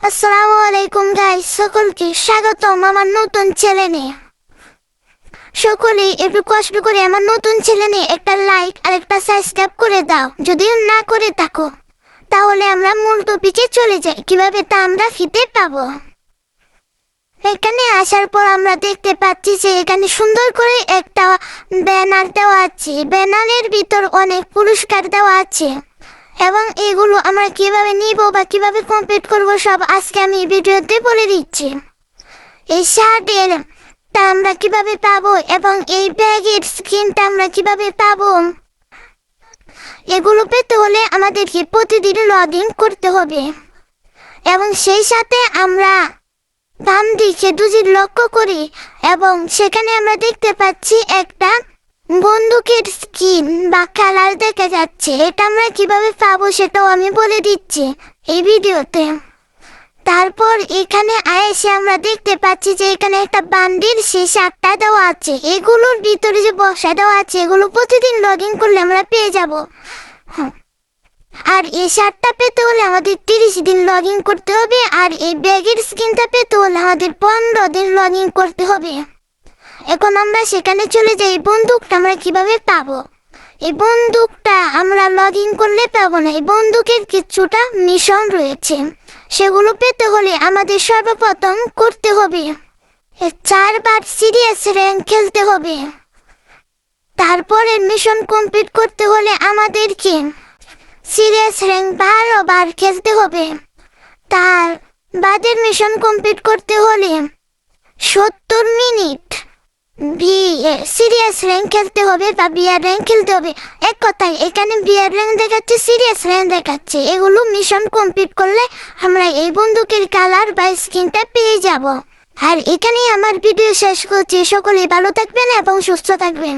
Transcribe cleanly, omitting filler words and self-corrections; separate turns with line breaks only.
আসসালামু আলাইকুম গাইস, সকলকে স্বাগতম আমার নতুন চ্যানেলে। সকলেই একটু কষ্ট করে আমার নতুন চ্যানেলে একটা লাইক আর একটা সাবস্ক্রাইব করে দাও। যদি না করে থাকো তাহলে আমরা মূল টপিকে চলে যাই, কিভাবে তা আমরা ফিতে পাবো। এখানে আসার পর আমরা দেখতে পাচ্ছি যে এখানে সুন্দর করে একটা ব্যানার দেওয়া আছে। ব্যানারের ভিতর অনেক পুরস্কার দেওয়া আছে এবং এগুলো আমরা কিভাবে নিব বা কিভাবে কমপ্লিট করব সব আজকে আমি ভিডিওতে বলে দিচ্ছি। এই শার্টের তা আমরা কিভাবে পাবো এবং এই ব্যাগের স্কিনটা আমরা কিভাবে পাবো, এগুলো পেতে হলে আমাদেরকে প্রতিদিন লগ ইন করতে হবে। এবং সেই সাথে আমরা বাম দিকে দুজি লক্ষ্য করি এবং সেখানে আমরা দেখতে পাচ্ছি একটা বন্দুকের স্কিন বা কালার দেখা যাচ্ছে। এটা আমরা কিভাবে পাবো সেটাও আমি বলে দিচ্ছি এই ভিডিওতে। তারপর এখানে এসে আমরা দেখতে পাচ্ছি যে এখানে একটা বান্ডিল সেই শার্টটা দেওয়া আছে। এগুলোর ভিতরে যে বক্সটা দেওয়া আছে এগুলো প্রতিদিন লগ ইন করলে আমরা পেয়ে যাব। আর এই শার্টটা পেতে হলে আমাদের 30 দিন লগ ইন করতে হবে, আর এই ব্যাগের স্কিনটা পেতে হলে আমাদের 15 দিন লগ ইন করতে হবে। এখন আমরা সেখানে চলে যাই। এই বন্দুকটা আমরা কিভাবে পাবো? এই বন্দুকটা আমরা লগ ইন করলে পাবো না। এই বন্দুকের কিছুটা মিশন রয়েছে, সেগুলো পেতে হলে আমাদের সর্বপ্রথম করতে হবে 4 বার সিরিয়াস র্যাঙ্ক খেলতে হবে। তারপরে মিশন কমপ্লিট করতে হলে আমাদেরকে সিরিয়াস র্যাঙ্ক 12 বার খেলতে হবে। তার বাদের মিশন কমপ্লিট করতে হলে 70 মিনিট সিরিয়াস র্যাঙ্ক খেলতে হবে বা বিয়ার র্যাঙ্ক খেলতে হবে। এক কথায় এখানে বিয়ার র্যাঙ্ক দেখাচ্ছে, সিরিয়াস র্যাঙ্ক দেখাচ্ছে। এগুলো মিশন কমপ্লিট করলে আমরা এই বন্দুকের কালার বা স্কিনটা পেয়ে যাব। আর এখানেই আমার ভিডিও শেষ করছি। সকলেই ভালো থাকবেন এবং সুস্থ থাকবেন।